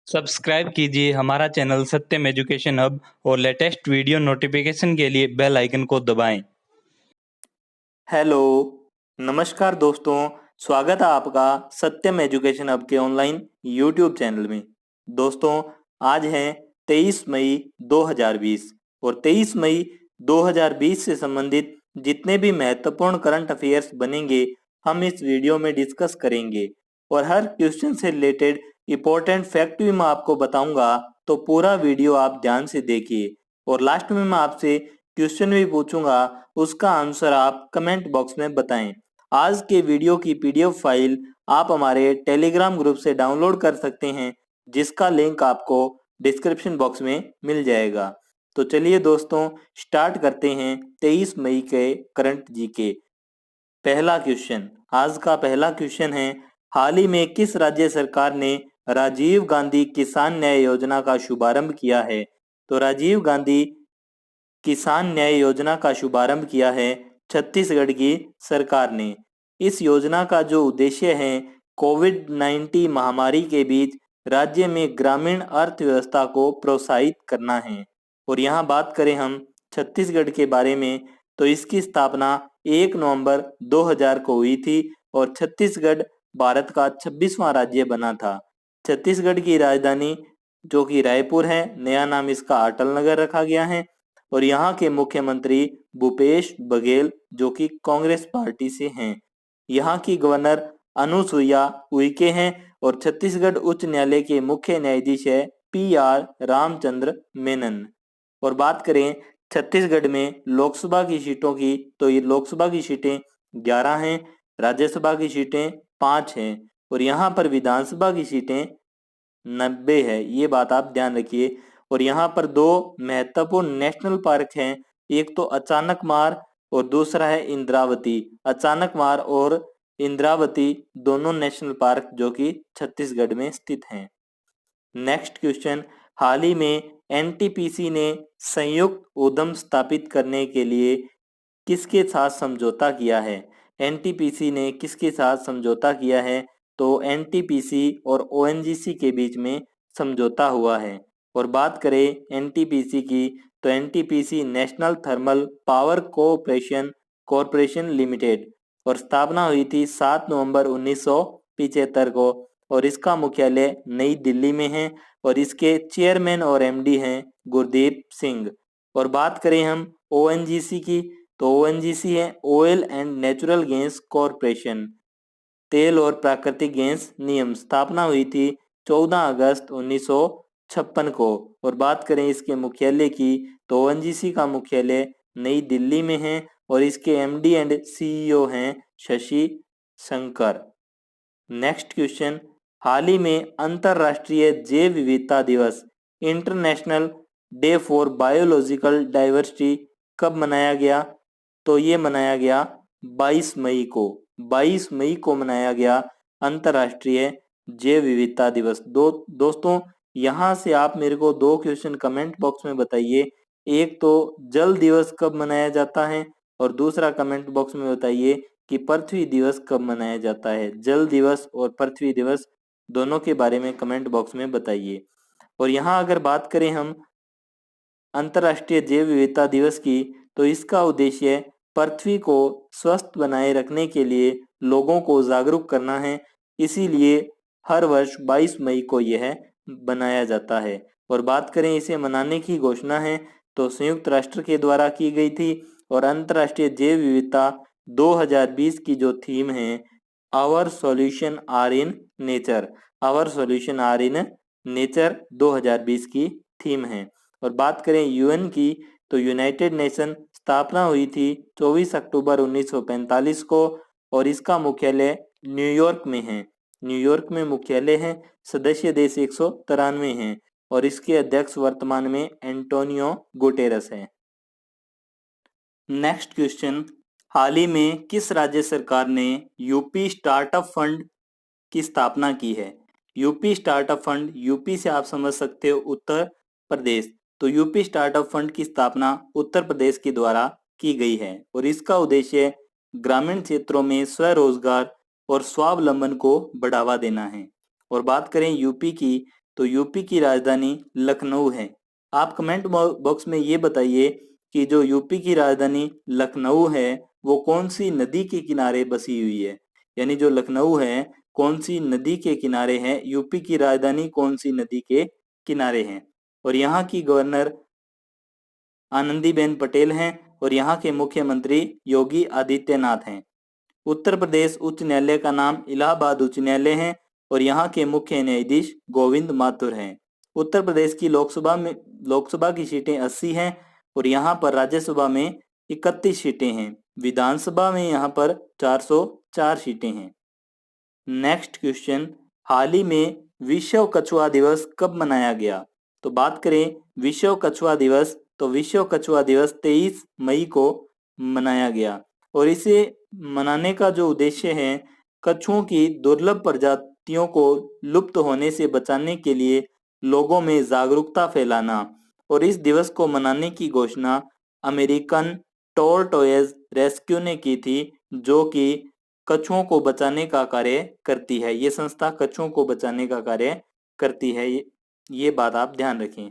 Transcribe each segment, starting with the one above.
Subscribe कीजिए हमारा channel सत्यम education hub और लेटेस्ट वीडियो नोटिफिकेशन के लिए बेल आइकन को दबाएं। हेलो, नमस्कार दोस्तों। स्वागत है आपका सत्यम एजुकेशन हब के ऑनलाइन यूट्यूब चैनल में। दोस्तों, आज है 23 मई 2020 और 23 मई 2020 से संबंधित जितने भी महत्वपूर्ण करंट अफेयर्स बनेंगे हम इस वीडियो में डिस्कस करेंगे और हर क्वेश्चन से रिलेटेड इम्पोर्टेंट फैक्ट भी मैं आपको बताऊंगा, तो पूरा वीडियो आप ध्यान से देखिए और लास्ट में मैं आपसे क्वेश्चन भी पूछूंगा, उसका आंसर आप कमेंट बॉक्स में बताएं। आज के वीडियो की पीडीएफ फाइल आप हमारे टेलीग्राम ग्रुप से डाउनलोड कर सकते हैं, जिसका लिंक आपको डिस्क्रिप्शन बॉक्स में मिल जाएगा। तो चलिए दोस्तों, स्टार्ट करते हैं 23 मई के करंट जीके। पहला क्वेश्चन, आज का पहला क्वेश्चन है, हाल ही में किस राज्य सरकार ने राजीव गांधी किसान न्याय योजना का शुभारंभ किया है? तो राजीव गांधी किसान न्याय योजना का शुभारंभ किया है छत्तीसगढ़ की सरकार ने। इस योजना का जो उद्देश्य है, कोविड-19 महामारी के बीच राज्य में ग्रामीण अर्थव्यवस्था को प्रोत्साहित करना है। और यहाँ बात करें हम छत्तीसगढ़ के बारे में, तो इसकी स्थापना 1 नवंबर 2000 को हुई थी और छत्तीसगढ़ भारत का 26वां राज्य बना था। छत्तीसगढ़ की राजधानी जो कि रायपुर है, नया नाम इसका अटल नगर रखा गया है और यहाँ के मुख्यमंत्री भूपेश बघेल जो कि कांग्रेस पार्टी से हैं। यहाँ की गवर्नर अनुसुईया उइके हैं और छत्तीसगढ़ उच्च न्यायालय के मुख्य न्यायाधीश है पी.आर. रामचंद्र मेनन। और बात करें छत्तीसगढ़ में लोकसभा की सीटों की, तो ये लोकसभा की सीटें 11 हैं, राज्यसभा की सीटें 5 हैं और यहाँ पर विधानसभा की सीटें 90 है। ये बात आप ध्यान रखिए। और यहाँ पर दो महत्वपूर्ण नेशनल पार्क हैं, एक तो अचानक मार और दूसरा है इंद्रावती। अचानक मार और इंद्रावती दोनों नेशनल पार्क जो कि छत्तीसगढ़ में स्थित हैं। नेक्स्ट क्वेश्चन, हाल ही में एनटीपीसी ने संयुक्त उद्यम स्थापित करने के लिए किसके साथ समझौता किया है? एनटीपीसी ने किसके साथ समझौता किया है? तो एनटीपीसी और ओएनजीसी के बीच में समझौता हुआ है। और बात करें एनटीपीसी की, तो NTPC national thermal power corporation limited और स्थापना हुई थी 7 नवंबर 1975 को और इसका मुख्यालय नई दिल्ली में है और इसके चेयरमैन और एमडी हैं गुरदीप सिंह। और बात करें हम ओएनजीसी की, तो ओएनजीसी है oil and natural gas corporation, तेल और प्राकृतिक गैस नियम। स्थापना हुई थी 14 अगस्त 1956 को। और बात करें इसके मुख्यालय की, तो ओएनजीसी का मुख्यालय नई दिल्ली में है और इसके एमडी एंड सीईओ हैं शशि शंकर। नेक्स्ट क्वेश्चन, हाल ही में अंतरराष्ट्रीय जैव विविधता दिवस international day for biological diversity कब मनाया गया? तो ये मनाया गया 22 मई को। 22 मई को मनाया गया अंतरराष्ट्रीय जैव विविधता दिवस। दोस्तों, यहाँ से आप मेरे को दो क्वेश्चन कमेंट बॉक्स में बताइए। एक तो जल दिवस कब मनाया जाता है और दूसरा कमेंट बॉक्स में बताइए कि पृथ्वी दिवस कब मनाया जाता है। जल दिवस और पृथ्वी दिवस दोनों के बारे में कमेंट बॉक्स में बताइए। और यहाँ अगर बात करें हम अंतर्राष्ट्रीय जैव विविधता दिवस की, तो इसका उद्देश्य पृथ्वी को स्वस्थ बनाए रखने के लिए लोगों को जागरूक करना है। इसीलिए हर वर्ष 22 मई को यह बनाया जाता है। और बात करें इसे मनाने की घोषणा है, तो संयुक्त राष्ट्र के द्वारा की गई थी और अंतर्राष्ट्रीय जैव विविधता 2020 की जो थीम है, our solution are in nature, our solution are in nature 2020 की थीम है। और बात करें यूएन की, तो यूनाइटेड नेशन स्थापना हुई थी 24 अक्टूबर 1945 को और इसका मुख्यालय न्यूयॉर्क में है। न्यूयॉर्क में मुख्यालय है। सदस्य देश 193 हैं और इसके अध्यक्ष वर्तमान में एंटोनियो गुटेरस है। नेक्स्ट क्वेश्चन, हाल ही में किस राज्य सरकार ने यूपी स्टार्टअप फंड की स्थापना की है? यूपी स्टार्टअप फंड, यूपी से आप समझ सकते हो उत्तर प्रदेश, तो यूपी स्टार्टअप फंड की स्थापना उत्तर प्रदेश के द्वारा की गई है और इसका उद्देश्य ग्रामीण क्षेत्रों में स्वरोजगार और स्वावलंबन को बढ़ावा देना है। और बात करें यूपी की, तो यूपी की राजधानी लखनऊ है। आप कमेंट बॉक्स में ये बताइए कि जो यूपी की राजधानी लखनऊ है वो कौन सी नदी के किनारे बसी हुई है। यानी जो लखनऊ है कौन सी नदी के किनारे है, यूपी की राजधानी कौन सी नदी के किनारे है। और यहाँ की गवर्नर आनंदीबेन पटेल हैं और यहाँ के मुख्यमंत्री योगी आदित्यनाथ हैं। उत्तर प्रदेश उच्च न्यायालय का नाम इलाहाबाद उच्च न्यायालय है और यहाँ के मुख्य न्यायाधीश गोविंद माथुर हैं। उत्तर प्रदेश की लोकसभा की सीटें 80 हैं और यहाँ पर राज्यसभा में 31 सीटें हैं। विधानसभा में यहाँ पर 404 सीटें हैं। नेक्स्ट क्वेश्चन, हाल ही में विश्व कछुआ दिवस कब मनाया गया। तो बात करें विश्व कछुआ दिवस, तो विश्व कछुआ दिवस 23 मई को मनाया गया और इसे मनाने का जो उद्देश्य है कछुओं की दुर्लभ प्रजातियों को लुप्त होने से बचाने के लिए लोगों में जागरूकता फैलाना। और इस दिवस को मनाने की घोषणा अमेरिकन टॉर्टोइज रेस्क्यू ने की थी, जो कि कछुओं को बचाने का कार्य करती है। ये संस्था कछुओं को बचाने का कार्य करती है, ये बात आप ध्यान रखें।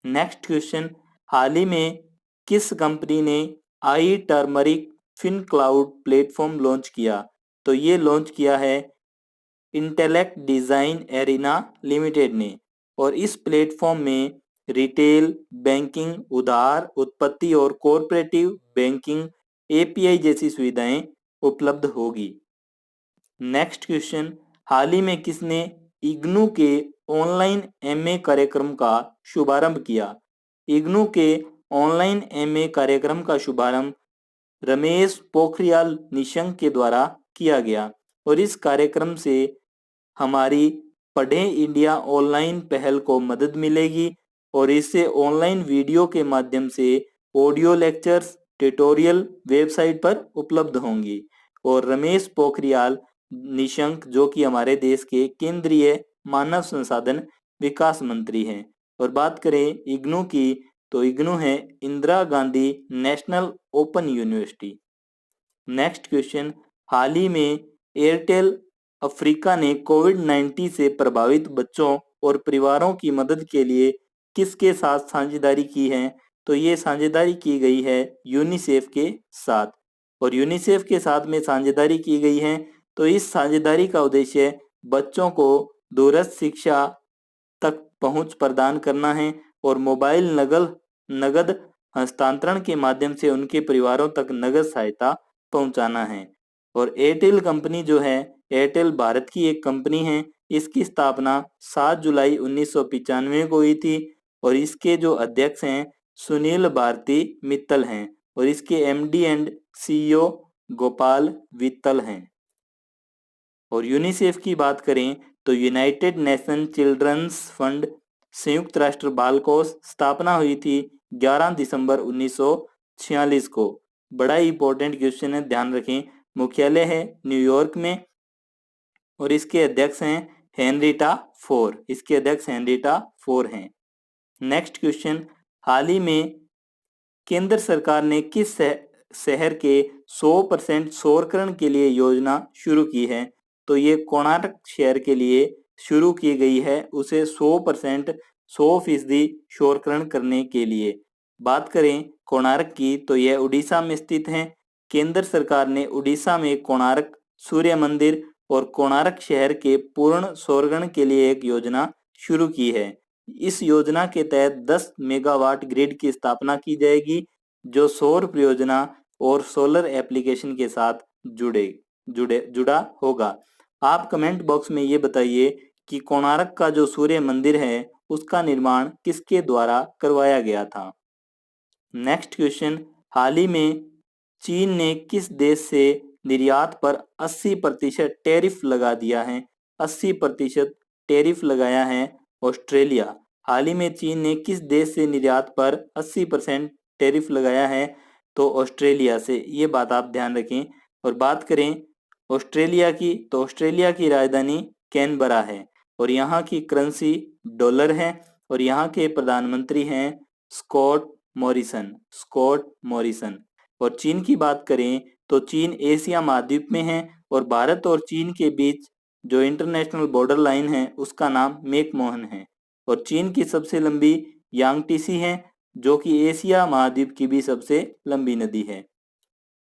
नेक्स्ट क्वेश्चन, हाल ही में किस कंपनी ने I turmeric fin cloud platform launch किया। तो ये लॉन्च किया है इंटेलेक्ट डिजाइन एरिना लिमिटेड ने और इस प्लेटफॉर्म में रिटेल बैंकिंग, उधार, उत्पत्ति और कॉर्पोरेटिव बैंकिंग एपीआई जैसी सुविधाएं उपलब्ध होगी। नेक्स्ट क्वेश्चन, हाल ही में किसने इग्नू के ऑनलाइन एमए कार्यक्रम का शुभारंभ किया। इग्नू के ऑनलाइन एमए कार्यक्रम का शुभारंभ रमेश पोखरियाल निशंक के द्वारा किया गया और इस कार्यक्रम से हमारी पढ़ें इंडिया ऑनलाइन पहल को मदद मिलेगी और इससे ऑनलाइन वीडियो के माध्यम से ऑडियो लेक्चर्स, ट्यूटोरियल वेबसाइट पर उपलब्ध होंगी। और रमेश पोखरियाल निशंक जो कि हमारे देश के केंद्रीय मानव संसाधन विकास मंत्री हैं। और बात करें इग्नू की, तो इग्नू है Indira Gandhi National Open University. Next question, हाल ही में एयरटेल अफ्रीका ने कोविड-19 से प्रभावित बच्चों और परिवारों की मदद के लिए किसके साथ साझेदारी की है। तो ये साझेदारी की गई है यूनिसेफ के साथ और यूनिसेफ के साथ में साझेदारी की गई है। तो इस साझेदारी का उद्देश्य बच्चों को दूरस्थ शिक्षा तक पहुंच प्रदान करना है और मोबाइल नगद हस्तांतरण के माध्यम से उनके परिवारों तक नगद सहायता पहुंचाना है। और एयरटेल कंपनी जो है, एयरटेल भारत की एक कंपनी है। इसकी स्थापना 7 जुलाई 1995 को हुई थी और इसके जो अध्यक्ष हैं सुनील भारती मित्तल हैं और इसके एमडी एंड सीईओ गोपाल वित्तल हैं। और यूनिसेफ की बात करें तो यूनाइटेड नेशन चिल्ड्रंस फंड संयुक्त राष्ट्र बाल कोष स्थापना हुई थी 11 दिसंबर 1946 को। बड़ा ही इंपॉर्टेंट क्वेश्चन है, ध्यान रखें। मुख्यालय है न्यूयॉर्क में और इसके अध्यक्ष हैं हेनरिटा फोर। इसके अध्यक्ष हेनरिटा फोर हैं। नेक्स्ट क्वेश्चन, हाल ही में केंद्र सरकार ने किस शहर के 100% सौरकरण के लिए योजना शुरू की है। तो ये कोणार्क शहर के लिए शुरू की गई है, उसे 100% 100% सौरकरण करने के लिए। बात करें कोणार्क की, तो यह उड़ीसा में स्थित है। केंद्र सरकार ने उड़ीसा में कोणार्क सूर्य मंदिर और कोणार्क शहर के पूर्ण सौरकरण के लिए एक योजना शुरू की है। इस योजना के तहत 10 मेगावाट ग्रिड की स्थापना की जाएगी जो सौर परियोजना और सोलर एप्लीकेशन के साथ जुड़ा होगा। आप कमेंट बॉक्स में ये बताइए कि कोणार्क का जो सूर्य मंदिर है उसका निर्माण किसके द्वारा करवाया गया था। नेक्स्ट क्वेश्चन, हाल ही में चीन ने किस देश से निर्यात पर 80% टैरिफ लगा दिया है। 80% टैरिफ लगाया है ऑस्ट्रेलिया। हाल ही में चीन ने किस देश से निर्यात पर 80% टैरिफ लगाया है। तो ऑस्ट्रेलिया से, ये बात आप ध्यान रखें। और बात करें ऑस्ट्रेलिया की, तो ऑस्ट्रेलिया की राजधानी कैनबरा है और यहाँ की करेंसी डॉलर है और यहाँ के प्रधानमंत्री हैं स्कॉट मॉरिसन। और चीन की बात करें तो चीन एशिया महाद्वीप में है और भारत और चीन के बीच जो इंटरनेशनल बॉर्डर लाइन है उसका नाम मैकमोहन है। और चीन की सबसे लंबी यांगटीसी है, जो कि एशिया महाद्वीप की भी सबसे लंबी नदी है।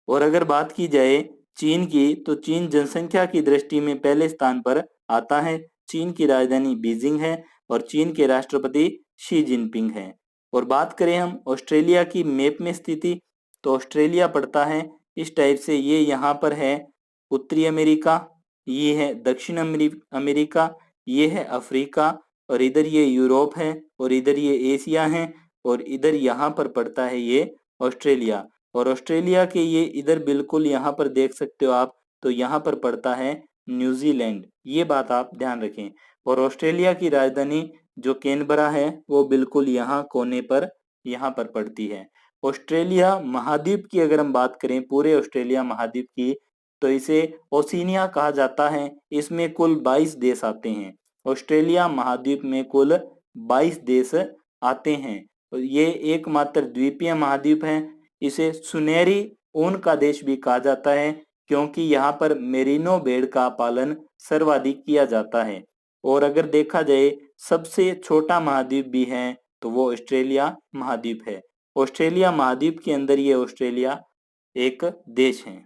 और अगर बात की जाए चीन की, तो चीन जनसंख्या की दृष्टि में पहले स्थान पर आता है। चीन की राजधानी बीजिंग है और चीन के राष्ट्रपति शी जिनपिंग हैं। और बात करें हम ऑस्ट्रेलिया की मैप में स्थिति, तो ऑस्ट्रेलिया पड़ता है इस टाइप से, ये यहाँ पर है उत्तरी अमेरिका, ये है दक्षिण अमेरिका, ये है अफ्रीका, और इधर ये यूरोप है, और इधर ये एशिया है, और इधर यहाँ पर पड़ता है ये ऑस्ट्रेलिया। और ऑस्ट्रेलिया के ये इधर बिल्कुल यहाँ पर देख सकते हो आप, तो यहाँ पर पड़ता है न्यूजीलैंड, ये बात आप ध्यान रखें। और ऑस्ट्रेलिया की राजधानी जो कैनबरा है वो बिल्कुल यहाँ कोने पर यहाँ पर पड़ती है। ऑस्ट्रेलिया महाद्वीप की अगर हम बात करें, पूरे ऑस्ट्रेलिया महाद्वीप की, तो इसे ओशिनिया कहा जाता है। इसमें कुल 22 देश आते हैं। ऑस्ट्रेलिया महाद्वीप में कुल 22 देश आते हैं। और ये एकमात्र द्वीपीय महाद्वीप है। इसे सुनहरी ऊन का देश भी कहा जाता है, क्योंकि यहाँ पर मेरिनो भेड़ का पालन सर्वाधिक किया जाता है। और अगर देखा जाए सबसे छोटा महाद्वीप भी है तो वो ऑस्ट्रेलिया महाद्वीप है। ऑस्ट्रेलिया महाद्वीप के अंदर ये ऑस्ट्रेलिया एक देश है।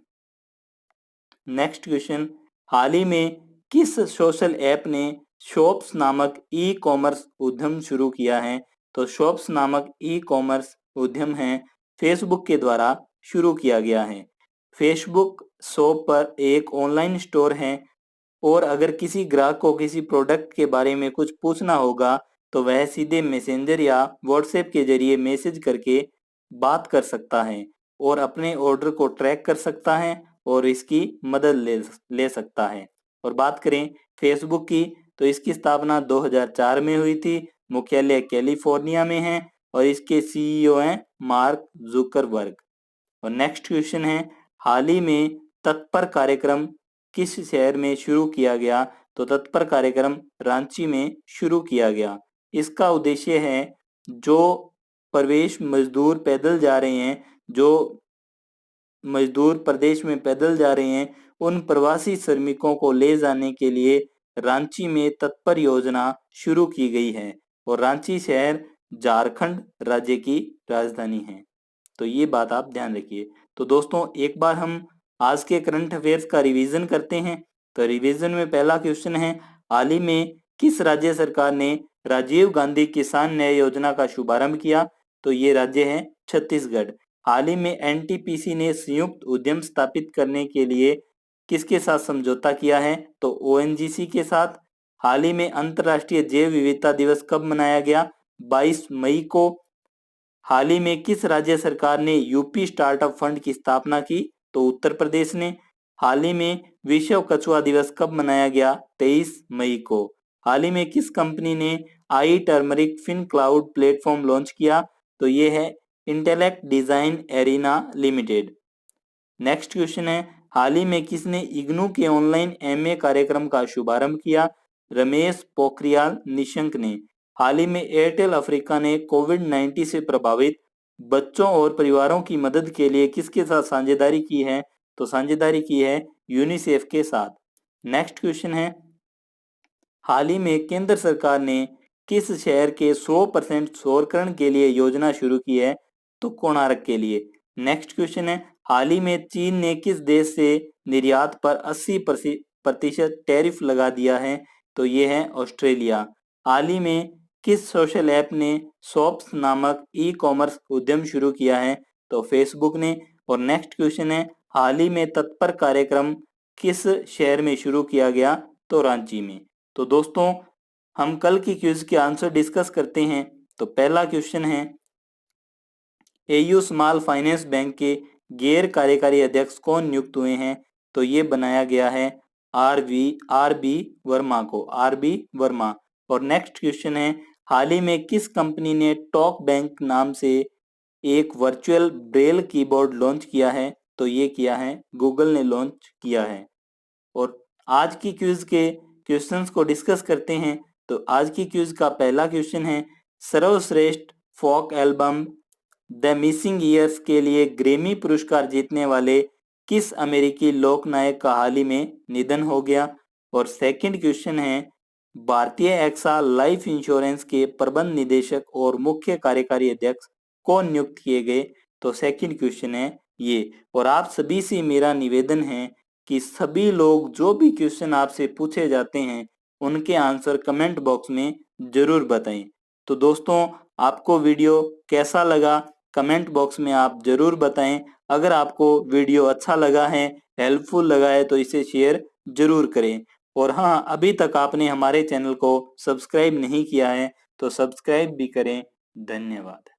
नेक्स्ट क्वेश्चन, हाल ही में किस सोशल ऐप ने शॉप्स नामक ई कॉमर्स उद्यम शुरू किया है? तो शॉप्स नामक ई कॉमर्स उद्यम है फेसबुक के द्वारा शुरू किया गया है। फेसबुक शॉप पर एक ऑनलाइन स्टोर है, और अगर किसी ग्राहक को किसी प्रोडक्ट के बारे में कुछ पूछना होगा तो वह सीधे मैसेंजर या व्हाट्सएप के जरिए मैसेज करके बात कर सकता है और अपने ऑर्डर को ट्रैक कर सकता है और इसकी मदद ले सकता है। और बात करें फेसबुक की, तो इसकी स्थापना 2004 में हुई थी। मुख्यालय कैलिफोर्निया में है और इसके सीईओ हैं मार्क जुकरबर्ग। और नेक्स्ट क्वेश्चन है, हाल ही में तत्पर कार्यक्रम किस शहर में शुरू किया गया? तो तत्पर कार्यक्रम रांची में शुरू किया गया। इसका उद्देश्य है जो प्रवेश मजदूर पैदल जा रहे हैं, जो मजदूर प्रदेश में पैदल जा रहे हैं, उन प्रवासी श्रमिकों को ले जाने के लिए रांची में तत्पर योजना शुरू की गई है। और रांची शहर झारखंड राज्य की राजधानी है। तो ये बात आप ध्यान रखिए। तो दोस्तों एक बार हम आज के करंट अफेयर्स का रिवीजन करते हैं। तो रिवीजन में पहला क्वेश्चन है, हाल ही में किस राज्य सरकार ने राजीव गांधी किसान न्याय योजना का शुभारंभ किया? तो ये राज्य है छत्तीसगढ़। हाल ही में एनटीपीसी ने संयुक्त उद्यम स्थापित करने के लिए किसके साथ समझौता किया है? तो ओएनजीसी के साथ। हाल ही में अंतर्राष्ट्रीय जैव विविधता दिवस कब मनाया गया? 22 मई को। हाल ही में किस राज्य सरकार ने यूपी स्टार्टअप फंड की स्थापना की? तो उत्तर प्रदेश ने। हाल ही में विश्व कछुआ दिवस कब मनाया गया? 23 मई को। हाल ही में किस कंपनी ने I turmeric fin cloud platform launch किया? तो ये है Intellect Design Arena Limited. Next question है, हाल ही में किसने इग्नू के ऑनलाइन एमए कार्यक्रम का शुभारंभ किया? रमेश पोखरियाल निशंक ने। हाल ही में एयरटेल अफ्रीका ने कोविड-19 से प्रभावित बच्चों और परिवारों की मदद के लिए किसके साथ साझेदारी की है? तो साझेदारी की है यूनिसेफ के साथ। नेक्स्ट क्वेश्चन है, हाल ही में केंद्र सरकार ने किस शहर के 100% सौरकरण के लिए योजना शुरू की है? तो कोणार्क के लिए। नेक्स्ट क्वेश्चन है, हाल ही में चीन ने किस देश से निर्यात पर 80% टैरिफ लगा दिया है? तो ये है ऑस्ट्रेलिया। हाल ही में किस सोशल ऐप ने शॉप्स नामक ई कॉमर्स उद्यम शुरू किया है? तो फेसबुक ने। और नेक्स्ट क्वेश्चन है, हाल ही में तत्पर कार्यक्रम किस शहर में शुरू किया गया? तो रांची में। तो दोस्तों हम कल की क्विज के आंसर डिस्कस करते हैं। तो पहला क्वेश्चन है, एयू स्मॉल फाइनेंस बैंक के गैर कार्यकारी अध्यक्ष कौन नियुक्त हुए हैं? तो ये बनाया गया है आर बी वर्मा को, आर बी वर्मा। और नेक्स्ट क्वेश्चन है, हाल ही में किस कंपनी ने टॉक बैंक नाम से एक वर्चुअल ब्रेल कीबोर्ड लॉन्च किया है? तो ये किया है गूगल ने लॉन्च किया है। और आज की क्विज के क्वेश्चंस को डिस्कस करते हैं। तो आज की क्विज का पहला क्वेश्चन है, सर्वश्रेष्ठ फोक एल्बम द मिसिंग ईयर्स के लिए ग्रैमी पुरस्कार जीतने वाले किस अमेरिकी लोक नायक का हाल ही में निधन हो गया? और सेकंड क्वेश्चन है, भारतीय एक्सा लाइफ इंश्योरेंस के प्रबंध निदेशक और मुख्य कार्यकारी अध्यक्ष कौन नियुक्त किए गए? तो सेकंड क्वेश्चन है ये। और आप सभी से मेरा निवेदन है कि सभी लोग जो भी क्वेश्चन आपसे पूछे जाते हैं उनके आंसर कमेंट बॉक्स में जरूर बताएं। तो दोस्तों, आपको वीडियो कैसा लगा कमेंट बॉक्स में आप जरूर बताएं। अगर आपको वीडियो अच्छा लगा है, हेल्पफुल लगा है तो इसे शेयर जरूर करें। और हाँ, अभी तक आपने हमारे चैनल को सब्सक्राइब नहीं किया है तो सब्सक्राइब भी करें। धन्यवाद।